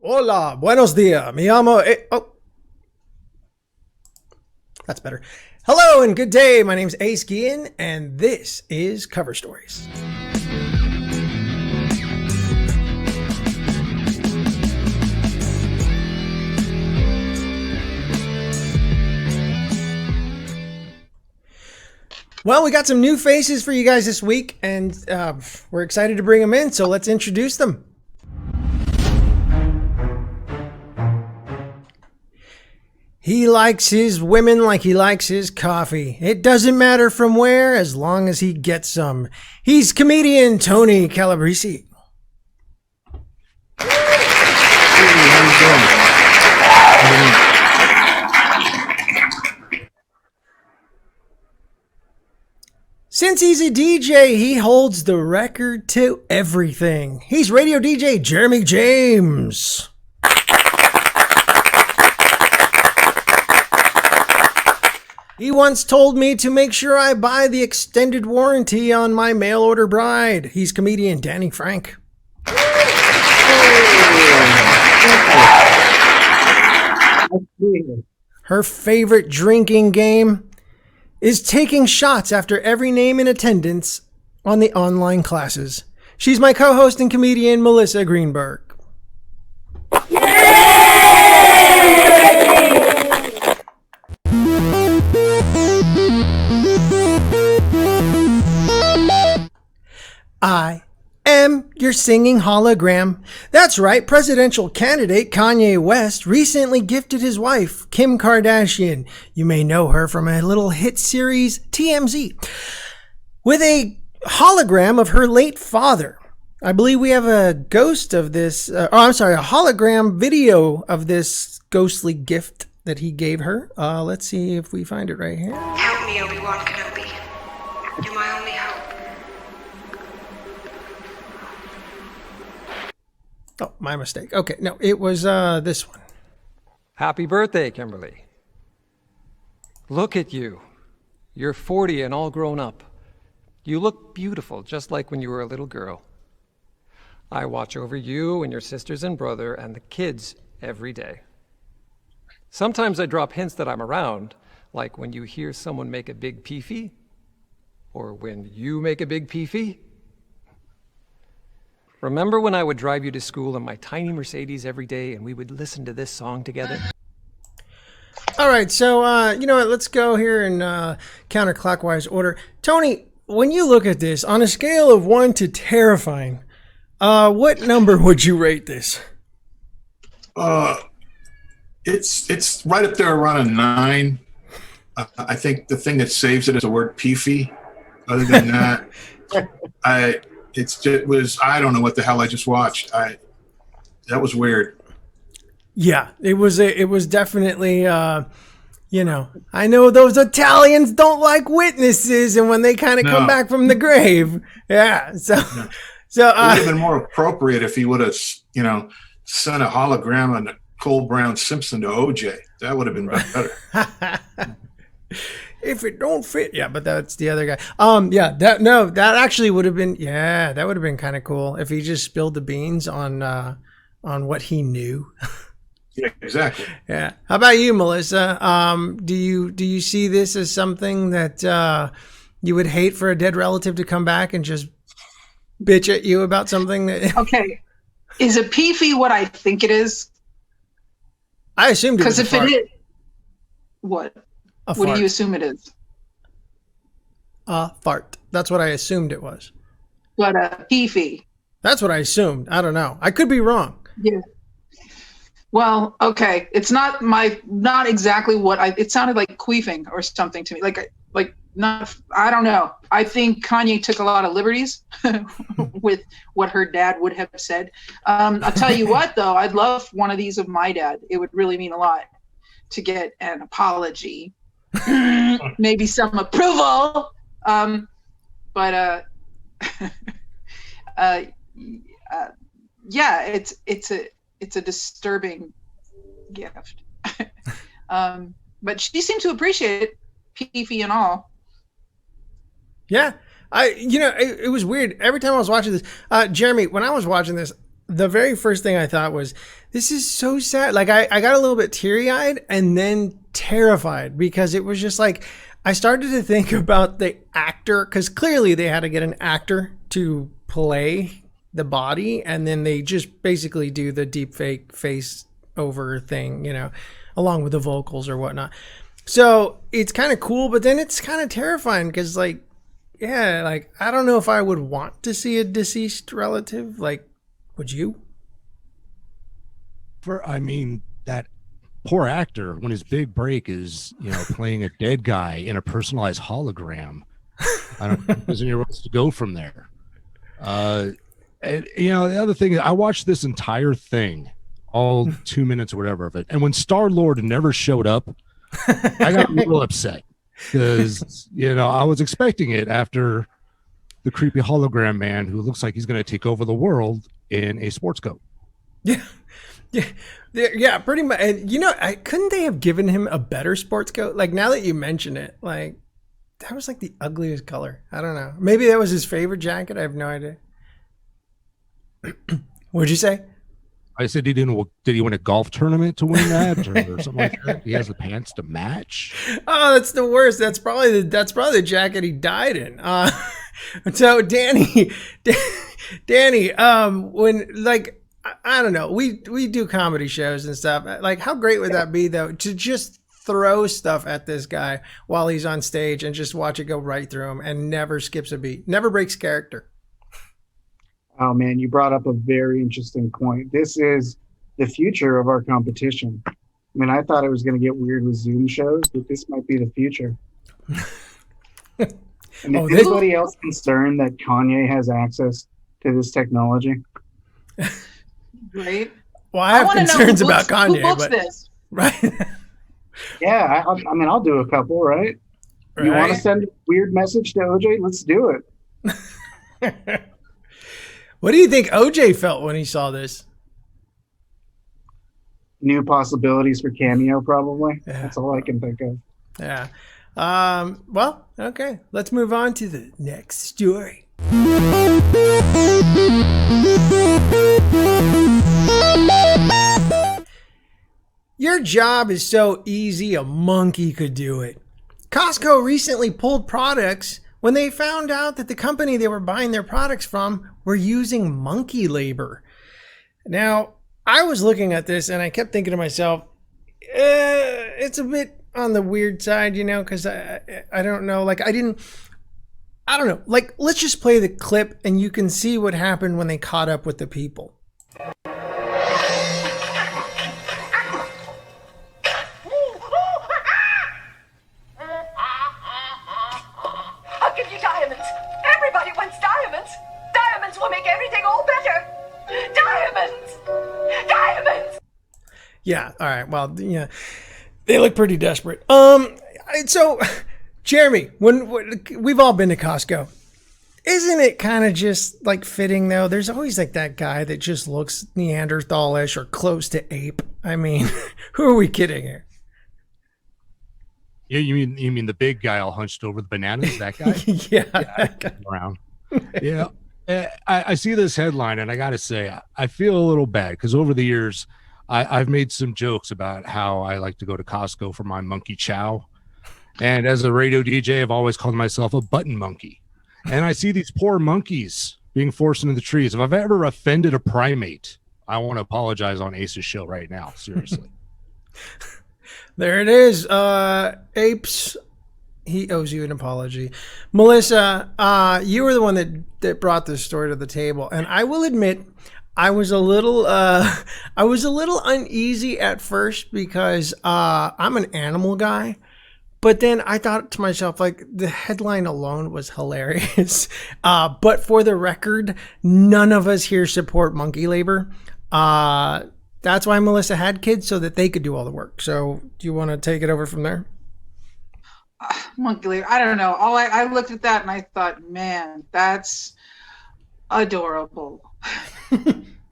Hola, buenos dias. Me llamo. That's better. Hello and good day. My name's Ace Guillen, and this is Cover Stories. Well, we got some new faces for you guys this week, and we're excited to bring them in, so let's introduce them. He likes his women like he likes his coffee. It doesn't matter from where, as long as he gets some. He's comedian Tony Calabrese. Since he's a DJ, he holds the record to everything. He's radio DJ Jeremy James. He once told me to make sure I buy the extended warranty on my mail order bride. He's comedian Danny Frank. Her favorite drinking game is taking shots after every name in attendance on the online classes. She's my co-host and comedian Melissa Greenberg. I am your singing hologram. That's right, presidential candidate Kanye West recently gifted his wife, Kim Kardashian, you may know her from a little hit series TMZ, with a hologram of her late father. I believe we have a ghost of this, a hologram video of this ghostly gift that he gave her. Let's see if we find it right here. Help me, Obi-Wan Kenobi. You're my only hope. Oh, my mistake. Okay, no, it was this one. Happy birthday, Kimberly. Look at you. You're 40 and all grown up. You look beautiful, just like when you were a little girl. I watch over you and your sisters and brother and the kids every day. Sometimes I drop hints that I'm around, like when you hear someone make a big peefee, or when you make a big peefee. Remember when I would drive you to school in my tiny Mercedes every day and we would listen to this song together? All right, so, you know what, let's go here in counterclockwise order. Tony, when you look at this, on a scale of 1 to terrifying, what number would you rate this? It's right up there around a 9. I think the thing that saves it is the word peefee. Other than that, I don't know what the hell I just watched. That was weird. Yeah, it was definitely, you know, I know those Italians don't like witnesses, and when they kind of come back from the grave, yeah. So it would have been more appropriate if he would have, you know, sent a hologram on Cole Brown Simpson to OJ. That would have been better. If it don't fit, yeah, but that's the other guy. That actually would have been, that would have been kind of cool if he just spilled the beans on what he knew. Yeah, exactly. Yeah. How about you, Melissa? Do you see this as something that you would hate for a dead relative to come back and just bitch at you about something? Okay, is a peefee what I think it is? I assumed it was because if it is, what? What do you assume it is? A fart. That's what I assumed it was. But a peefee. That's what I assumed. I don't know. I could be wrong. Yeah. Well, okay. It's not exactly what it sounded like queefing or something to me. I don't know. I think Kanye took a lot of liberties with what her dad would have said. I'll tell you what, though, I'd love one of these of my dad. It would really mean a lot to get an apology. Maybe some approval, yeah, it's a disturbing gift. But she seemed to appreciate it, peefee and all. Yeah, it was weird. Every time I was watching this, Jeremy, when I was watching this, the very first thing I thought was, this is so sad. Like I got a little bit teary-eyed and then terrified, because it was just like, I started to think about the actor, because clearly they had to get an actor to play the body, and then they just basically do the deep fake face over thing, you know, along with the vocals or whatnot. So it's kind of cool, but then it's kind of terrifying, because like, yeah, like I don't know if I would want to see a deceased relative. Like, would you? I mean, that poor actor, when his big break is, you know, playing a dead guy in a personalized hologram. I don't think there's anywhere else to go from there. And, you know, the other thing is, I watched this entire thing, all 2 minutes or whatever of it, and when Star-Lord never showed up, I got a little upset, because, you know, I was expecting it after the creepy hologram man who looks like he's going to take over the world in a sports coat. Yeah, pretty much. And you know, couldn't they have given him a better sports coat? Like, now that you mention it, like that was like the ugliest color. I don't know. Maybe that was his favorite jacket. I have no idea. What'd you say? I said, did he win a golf tournament to win that, or something like that? He has the pants to match. Oh, that's the worst. That's probably the jacket he died in. So Danny, when, like, I don't know, we do comedy shows and stuff. Like, how great would that be, though, to just throw stuff at this guy while he's on stage and just watch it go right through him and never skips a beat, never breaks character. Oh man, you brought up a very interesting point. This is the future of our competition. I mean, I thought it was going to get weird with Zoom shows, but this might be the future. And is anybody else concerned that Kanye has access to this technology? Right. Well, I have concerns about Kanye. Who books but, this? Right. Yeah, I mean, I'll do a couple, right? You want to send a weird message to OJ? Let's do it. What do you think OJ felt when he saw this? New possibilities for cameo, probably. Yeah. That's all I can think of. Yeah. Well, okay. Let's move on to the next story. Your job is so easy, a monkey could do it. Costco recently pulled products when they found out that the company they were buying their products from were using monkey labor. Now, I was looking at this and I kept thinking to myself, it's a bit on the weird side, you know, because I don't know. Like, I don't know. Like, let's just play the clip and you can see what happened when they caught up with the people. Yeah. All right. Well, yeah, they look pretty desperate. So, Jeremy, when we've all been to Costco, isn't it kind of just like fitting though? There's always like that guy that just looks Neanderthalish or close to ape. I mean, who are we kidding here? Yeah, you mean the big guy all hunched over the bananas? That guy? Yeah. Around. Yeah. I see this headline and I got to say, I feel a little bad because over the years, I've made some jokes about how I like to go to Costco for my monkey chow. And as a radio DJ, I've always called myself a button monkey. And I see these poor monkeys being forced into the trees. If I've ever offended a primate, I want to apologize on Ace's show right now. Seriously. There it is. Apes. He owes you an apology. Melissa, you were the one that brought this story to the table. And I will admit, I was a little uneasy at first because I'm an animal guy, but then I thought to myself, like, the headline alone was hilarious. But for the record, none of us here support monkey labor. That's why Melissa had kids, so that they could do all the work. So do you want to take it over from there? Monkey labor. I don't know. I looked at that and I thought, man, that's adorable.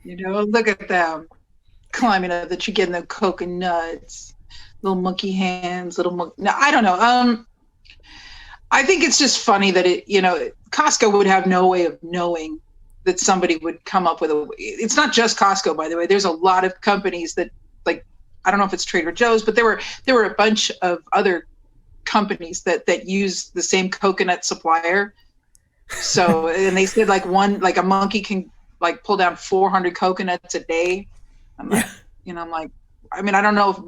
You know, look at them climbing up the tree, getting the coconuts, little monkey hands, little monkey. No, I don't know. I think it's just funny that Costco would have no way of knowing that somebody would come up with it's not just Costco, by the way. There's a lot of companies that, like, I don't know if it's Trader Joe's, but there were a bunch of other companies that use the same coconut supplier. So, and they said like a monkey can like pull down 400 coconuts a day. I'm like, I'm like, I mean, I don't know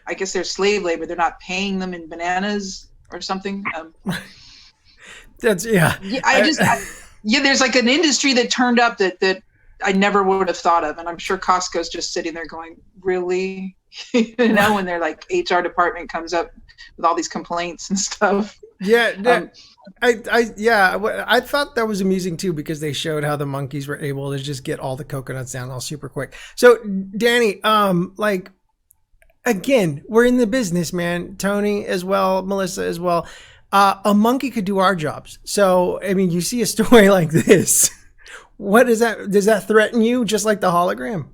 I guess they're slave labor. They're not paying them in bananas or something. There's like an industry that turned up that I never would have thought of. And I'm sure Costco's just sitting there going, really? When their like HR department comes up with all these complaints and stuff. Yeah. I thought that was amusing too, because they showed how the monkeys were able to just get all the coconuts down all super quick. So Danny, like, again, we're in the business, man. Tony as well, Melissa as well. A monkey could do our jobs. So, I mean, you see a story like this. What is that? Does that threaten you just like the hologram?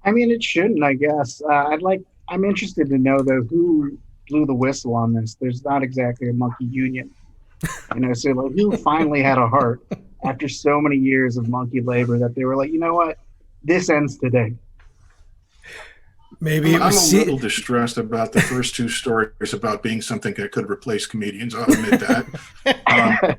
I mean, it shouldn't, I guess. I'm interested to know, though, who blew the whistle on this. There's not exactly a monkey union. So like, who finally had a heart after so many years of monkey labor that they were like, you know what? This ends today. Maybe I'm a little distressed about the first two stories about being something that could replace comedians. I'll admit that.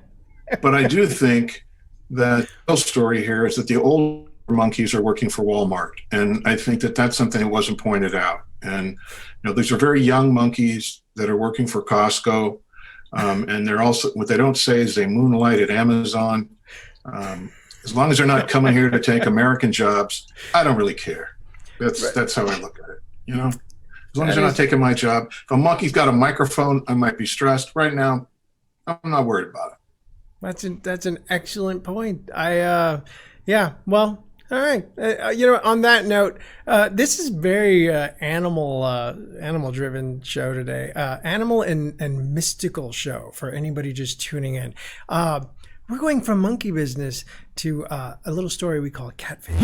But I do think that the real story here is that the old monkeys are working for Walmart. And I think that that's something that wasn't pointed out. And, these are very young monkeys that are working for Costco. And they're also, what they don't say is they moonlight at Amazon. As long as they're not coming here to take American jobs, I don't really care. That's how I look at it, As long as they're not taking my job. If a monkey's got a microphone, I might be stressed. Right now, I'm not worried about it. That's an excellent point. Well, all right. On that note, this is very animal driven show today. Animal and mystical show for anybody just tuning in. We're going from monkey business to a little story we call catfish.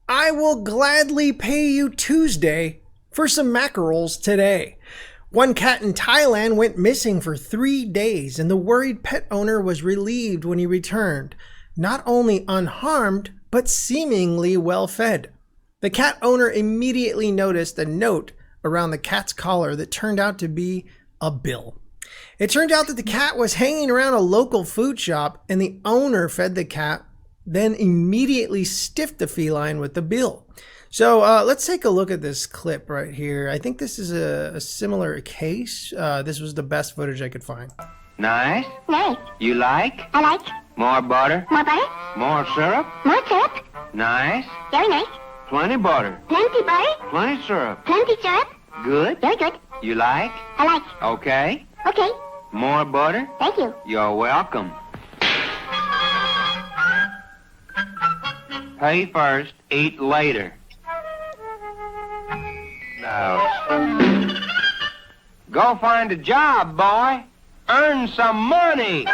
I will gladly pay you Tuesday for some mackerels today. One cat in Thailand went missing for 3 days, and the worried pet owner was relieved when he returned, not only unharmed, but seemingly well fed. The cat owner immediately noticed a note around the cat's collar that turned out to be a bill. It turned out that the cat was hanging around a local food shop, and the owner fed the cat, then immediately stiffed the feline with the bill. So let's take a look at this clip right here. I think this is a similar case. This was the best footage I could find. Nice. Nice. You like? I like. More butter? More butter? More syrup? More syrup? Nice. Very nice. Plenty butter? Plenty butter? Plenty syrup? Plenty syrup? Good. Very good. You like? I like. Okay. Okay. More butter? Thank you. You're welcome. Pay first, eat later. Now, go find a job, boy. Earn some money.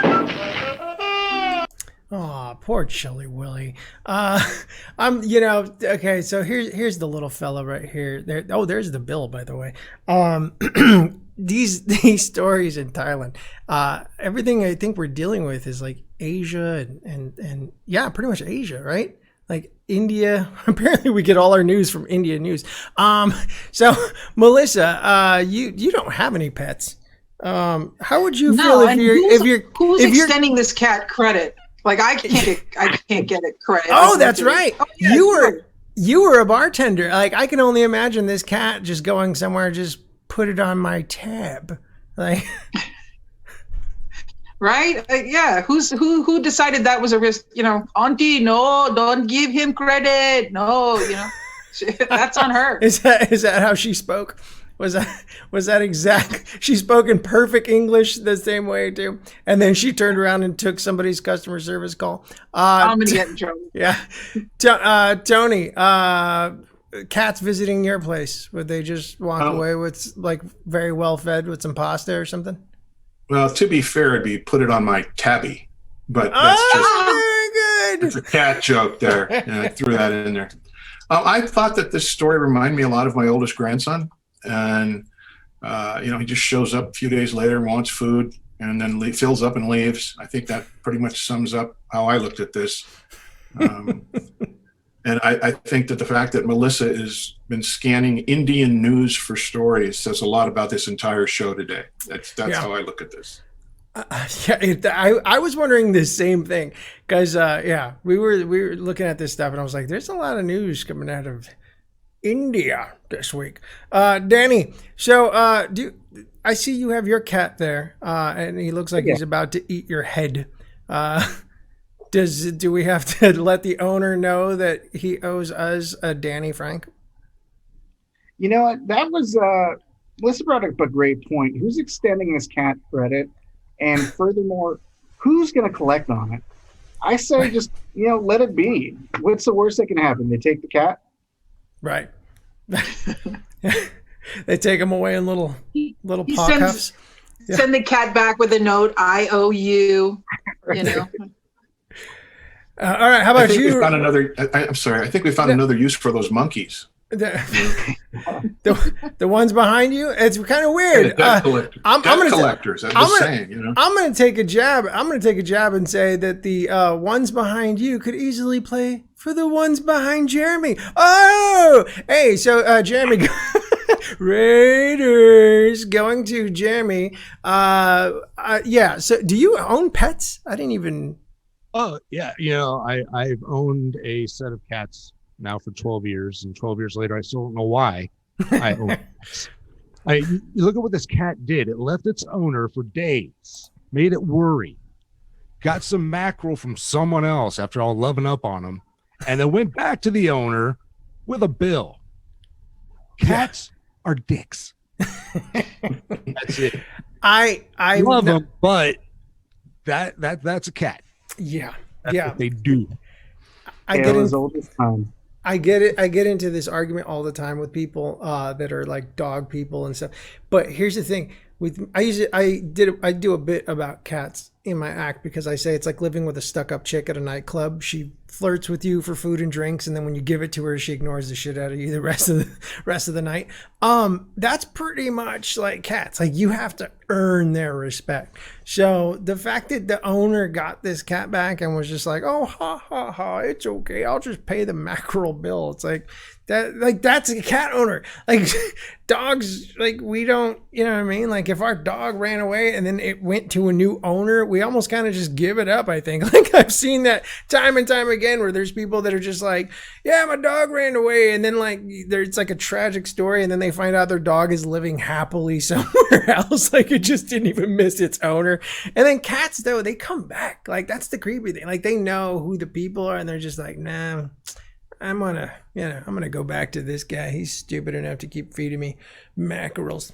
Oh, poor Chilly Willy. Okay, so here's the little fella right here. There's the bill, by the way. These stories in Thailand, everything I think we're dealing with is like Asia and yeah, pretty much Asia, right? Like India. Apparently we get all our news from India news. So Melissa, you don't have any pets. How would you feel who's extending this cat credit? Like I can't get it credit. Oh, that's right. Oh, yeah, you were a bartender. Like I can only imagine this cat just going somewhere, just put it on my tab. Like right? Yeah. Who decided that was a risk? Auntie, no, don't give him credit. No, that's on her. Is that how she spoke? Was that exact? She spoke in perfect English the same way too, and then she turned around and took somebody's customer service call. I'm gonna get in trouble. Yeah, Tony. Cats visiting your place, would they just walk away with like very well fed with some pasta or something? Well, to be fair, it'd be put it on my tabby, but that's very good. It's a cat joke there. And I threw that in there. I thought that this story reminded me a lot of my oldest grandson, and He just shows up a few days later, wants food, and then fills up and leaves. I think that pretty much sums up how I looked at this. And I think that the fact that Melissa has been scanning Indian news for stories says a lot about this entire show today. That's how I look at this. I was wondering the same thing because we were looking at this stuff and I was like, there's a lot of news coming out of India this week. Danny, so I see you have your cat there, and he looks like he's about to eat your head. Do we have to let the owner know that he owes us a Danny Frank? You know what? That was Melissa brought up a great point. Who's extending this cat credit? And furthermore, who's going to collect on it? I say just, let it be. What's the worst that can happen? They take the cat? Right. They take him away in little paw cuffs. Send the cat back with a note, I owe you, all right, how about you? I'm sorry. I think we found another use for those monkeys. The ones behind you. It's kind of weird. I'm collectors. I'm just saying. I'm going to take a jab. I'm going to take a jab and say that the ones behind you could easily play for the ones behind Jeremy. Oh, hey, so Jeremy, Raiders going to Jeremy. Yeah. So, do you own pets? I didn't even. Oh yeah, I've owned a set of cats now for 12 years, and 12 years later, I still don't know why I own cats. You look at what this cat did. It left its owner for days, made it worry, got some mackerel from someone else after all loving up on him, and then went back to the owner with a bill. Cats are dicks. That's it. I love them, but that's a cat. Yeah. That's what they do. I get into this argument all the time with people that are like dog people and stuff. But here's the thing: I do a bit about cats in my act because I say it's like living with a stuck-up chick at a nightclub. She flirts with you for food and drinks, and then when you give it to her, she ignores the shit out of you the rest of the night. That's pretty much like cats. Like you have to earn their respect. So the fact that the owner got this cat back and was just like, oh, ha ha ha, it's okay, I'll just pay the mackerel bill. It's like that. Like that's a cat owner. Like dogs. Like we don't. You know what I mean? Like if our dog ran away and then it went to a new owner, we almost kind of just give it up. I think. Like I've seen that time and time again where there's people that are just like, yeah, my dog ran away, and then like there's like a tragic story, and then they find out their dog is living happily somewhere else. Like it just didn't even miss its owner. And then cats, though, they come back. Like that's the creepy thing. Like they know who the people are, and they're just like, nah, I'm gonna go back to this guy. He's stupid enough to keep feeding me mackerels.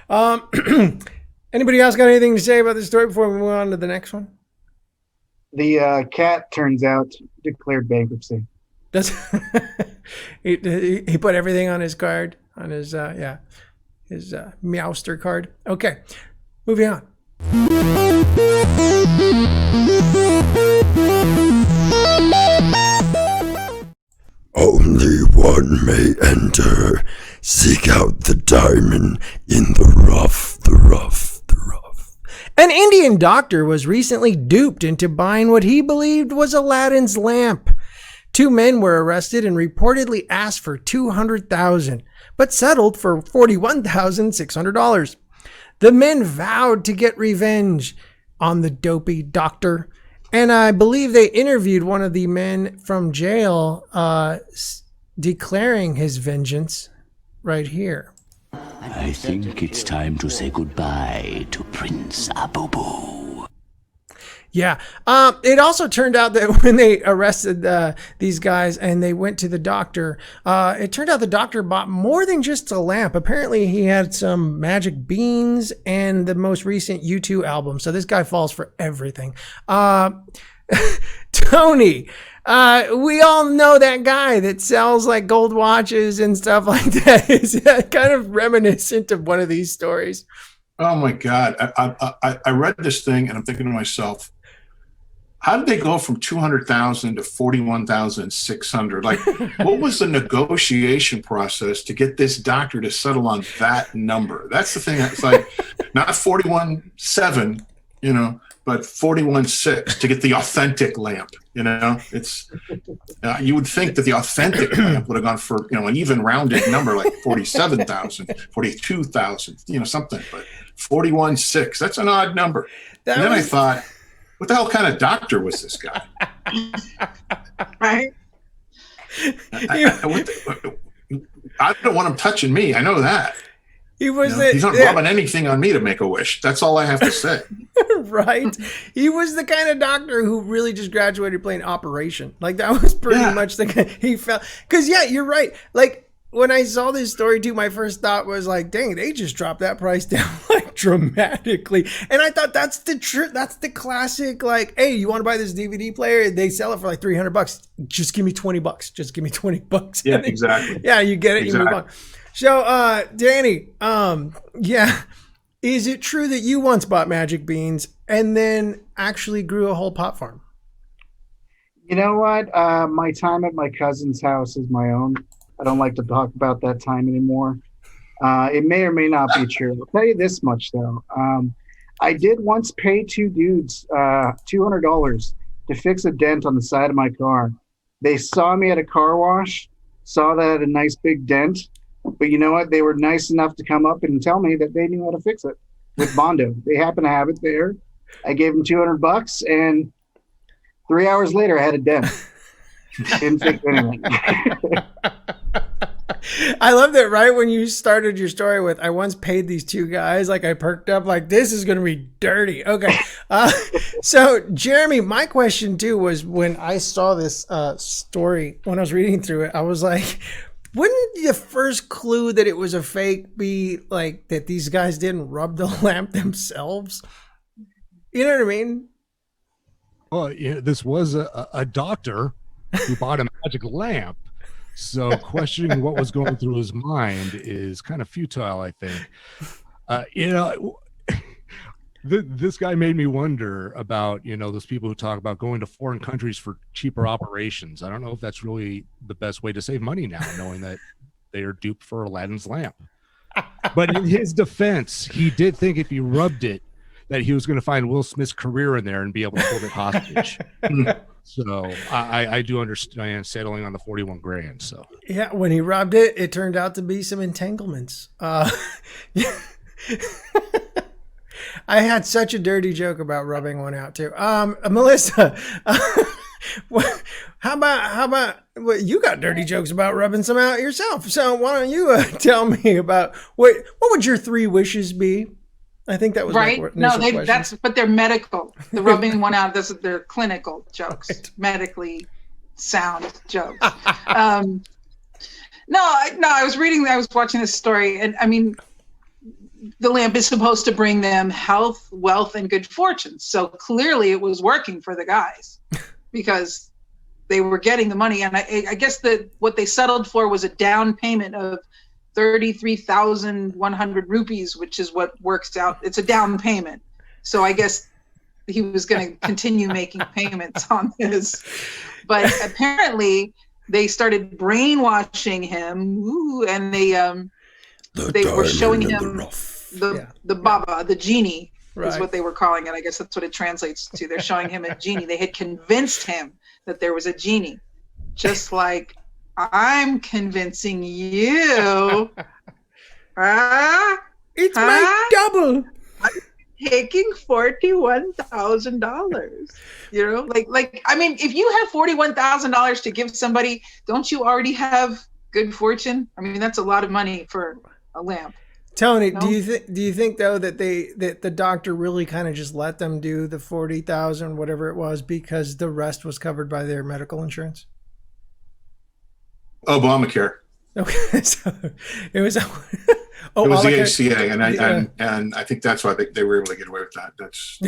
Anybody else got anything to say about this story before we move on to the next one? The cat turns out declared bankruptcy. Does he put everything on his card, on his his Meowster card? Okay, moving on. Only one may enter. Seek out the diamond in the rough, the rough, the rough. An Indian doctor was recently duped into buying what he believed was Aladdin's lamp. 2 men were arrested and reportedly asked for $200,000, but settled for $41,600. The men vowed to get revenge on the dopey doctor, and I believe they interviewed one of the men from jail declaring his vengeance right here. I think it's time to say goodbye to Prince Abubu. Yeah. It also turned out that when they arrested these guys and they went to the doctor, it turned out the doctor bought more than just a lamp. Apparently he had some magic beans and the most recent U2 album. So this guy falls for everything. Tony, we all know that guy that sells like gold watches and stuff like that. Is kind of reminiscent of one of these stories. Oh my God. I read this thing and I'm thinking to myself, how did they go from 200,000 to 41,600? Like, what was the negotiation process to get this doctor to settle on that number? That's the thing. It's like not 41.7, you know, but 41.6 to get the authentic lamp. You know, it's you would think that the authentic lamp would have gone for, you know, an even rounded number like 47,000, 42,000, you know, something. But 41.6, that's an odd number. And then I thought, what the hell kind of doctor was this guy? Right? I don't want him touching me. I know that. He was he's not rubbing anything on me to make a wish. That's all I have to say. Right? He was the kind of doctor who really just graduated playing Operation. Like, that was pretty much the guy he felt. Because, yeah, you're right. Like, when I saw this story too, my first thought was like, dang, they just dropped that price down like dramatically. And I thought that's the classic, like, hey, you want to buy this DVD player? They sell it for like $300. Just give me $20. Just give me $20. Yeah, exactly. Yeah, you get it. Exactly. You move on. So, Danny, yeah. Is it true that you once bought magic beans and then actually grew a whole pot farm? You know what? My time at my cousin's house is my own. I don't like to talk about that time anymore. It may or may not be true. I'll tell you this much, though. I did once pay two dudes $200 to fix a dent on the side of my car. They saw me at a car wash, saw that I had a nice big dent, but you know what? They were nice enough to come up and tell me that they knew how to fix it with Bondo. They happened to have it there. I gave them $200, and 3 hours later, I had a dent. Didn't fix anything. I love that right when you started your story with, I once paid these two guys, like I perked up like, this is going to be dirty. Okay. So Jeremy, my question too was when I saw this story, when I was reading through it, I was like, wouldn't the first clue that it was a fake be like that these guys didn't rub the lamp themselves? You know what I mean? Well, yeah, this was a doctor who bought a magic lamp. So questioning what was going through his mind is kind of futile, I think. This guy made me wonder about, those people who talk about going to foreign countries for cheaper operations. I don't know if that's really the best way to save money now, knowing that they are duped for Aladdin's lamp. But in his defense, he did think if he rubbed it, that he was going to find Will Smith's career in there and be able to hold it hostage. So I do understand settling on the 41 grand. So yeah, when he rubbed it, it turned out to be some entanglements. I had such a dirty joke about rubbing one out too. Melissa, how about you got dirty jokes about rubbing some out yourself? So why don't you tell me about what would your 3 wishes be? I think that was right. No, but they're medical. The rubbing one out, they're clinical jokes, right. Medically sound jokes. I was watching this story, and I mean, the lamp is supposed to bring them health, wealth, and good fortune. So clearly, it was working for the guys because they were getting the money. And I guess that what they settled for was a down payment of 33,100 rupees, which is what works out. It's a down payment. So I guess he was going to continue making payments on this. But apparently they started brainwashing him. And they were showing him the Baba, the genie, right, is what they were calling it. I guess that's what it translates to. They're showing him a genie. They had convinced him that there was a genie, just like I'm convincing you. It's my double. I'm taking $41,000. Like I mean, if you have $41,000 to give somebody, don't you already have good fortune? I mean, that's a lot of money for a lamp. Tony, no? do you think though that the doctor really kind of just let them do the 40,000, whatever it was, because the rest was covered by their medical insurance? Obamacare. Okay, so it was. It was the ACA, and I think that's why they were able to get away with that. It's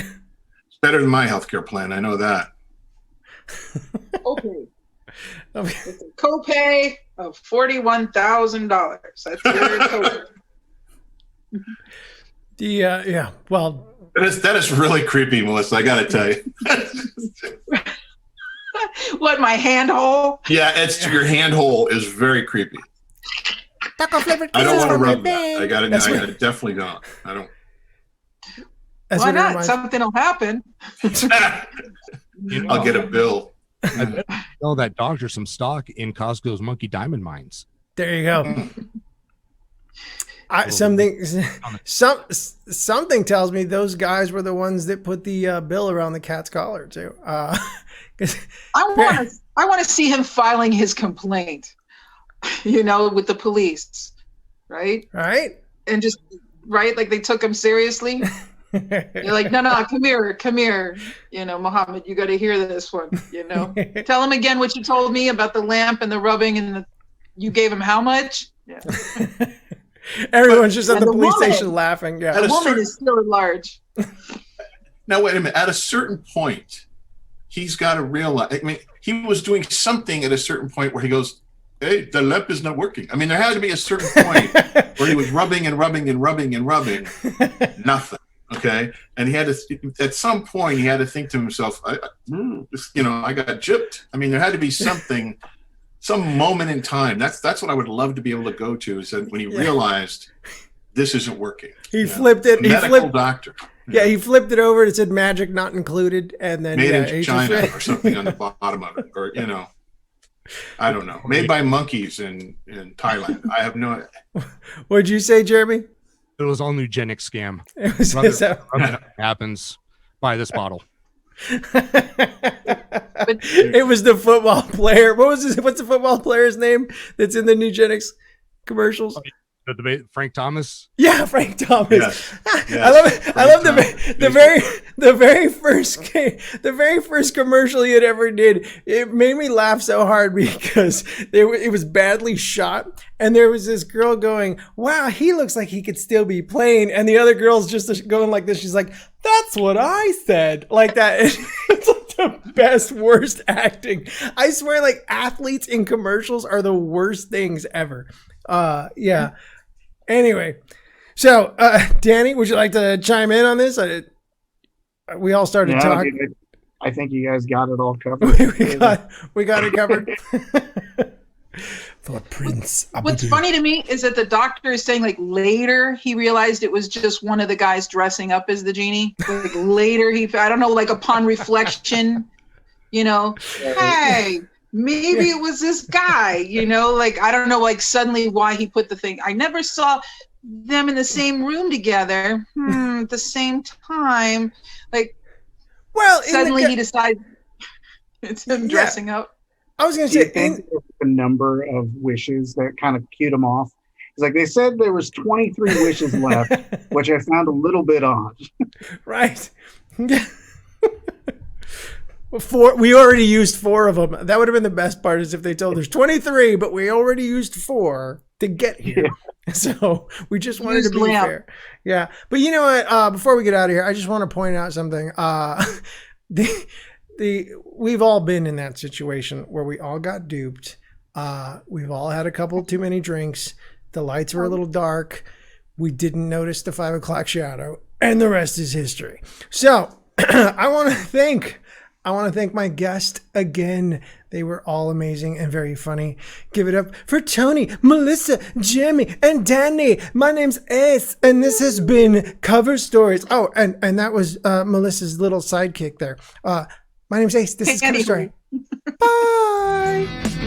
better than my healthcare plan. I know that. Okay. It's a copay of $41,000. That's your copay. Well, That is really creepy, Melissa. I got to tell you. What, my hand hole? Yeah, it's your hand hole is very creepy. Taco flavored I don't kisses want to from my rub that. bed. I got to. That's I what- gotta definitely don't. I don't. That's Why what it not? reminds- Something will happen. I'll get a bill. I bet you sell that doctor some stock in Costco's Monkey Diamond Mines. There you go. Something tells me those guys were the ones that put the bill around the cat's collar too. 'Cause- I want to see him filing his complaint, with the police, right? right? And just, right? Like they took him seriously. You're like, no, come here. Muhammad, you got to hear this one, Tell him again what you told me about the lamp and the rubbing and you gave him how much? Yeah. Everyone's just at the police woman- station laughing. Yeah. The woman is still at large. Now wait a minute. At a certain point, he's got to realize. I mean, he was doing something at a certain point where he goes, "Hey, the lamp is not working." I mean, there had to be a certain point where he was rubbing and rubbing and rubbing and rubbing, nothing. Okay, and he had to. At some point, he had to think to himself, I got gypped. I mean, there had to be something. Some moment in time. That's what I would love to be able to go to. Is that when he realized this isn't working. He flipped it. Medical doctor. Yeah, he flipped it over. It said "magic not included," and then Made in he China just- or something on the bottom of it, or I don't know. Made by monkeys in Thailand. I have no. What'd you say, Jeremy? It was all eugenics scam. It was Happens. Buy this bottle. It was the football player. What's the football player's name that's in the Nugenics commercials? The debate, Frank Thomas. Yeah, Frank Thomas. Yes. I love it. I love the very first commercial he had ever did. It made me laugh so hard because it was badly shot, and there was this girl going, "Wow, he looks like he could still be playing," and the other girl's just going like this. She's like, "That's what I said," like that. It's like the best, worst acting. I swear, like athletes in commercials are the worst things ever. Yeah. Anyway, so Danny, would you like to chime in on this? We all started talking. I think you guys got it all covered. we got it covered. For Prince Abudu. What's funny to me is that the doctor is saying like later he realized it was just one of the guys dressing up as the genie. Like later I don't know, like upon reflection, hey, maybe it was this guy, like I don't know, like suddenly why he put the thing. I never saw them in the same room together at the same time. Like, well, suddenly he decides it's him dressing up. I was going to say a number of wishes that kind of cued him off. It's like they said there was 23 wishes left, which I found a little bit odd. Right. We already used 4 of them. That would have been the best part, is if they told there's 23, but we already used 4 to get here. Yeah. So we just wanted to be fair. Yeah. But you know what? Before we get out of here, I just want to point out something. We've all been in that situation where we all got duped. We've all had a couple too many drinks. The lights were a little dark. We didn't notice the 5 o'clock shadow, and the rest is history. So I want to thank my guest again. They were all amazing and very funny. Give it up for Tony, Melissa, Jimmy, and Danny. My name's Ace, and this has been Cover Stories. Oh, and that was Melissa's little sidekick there. My name's Ace. This is Cover Story. Bye.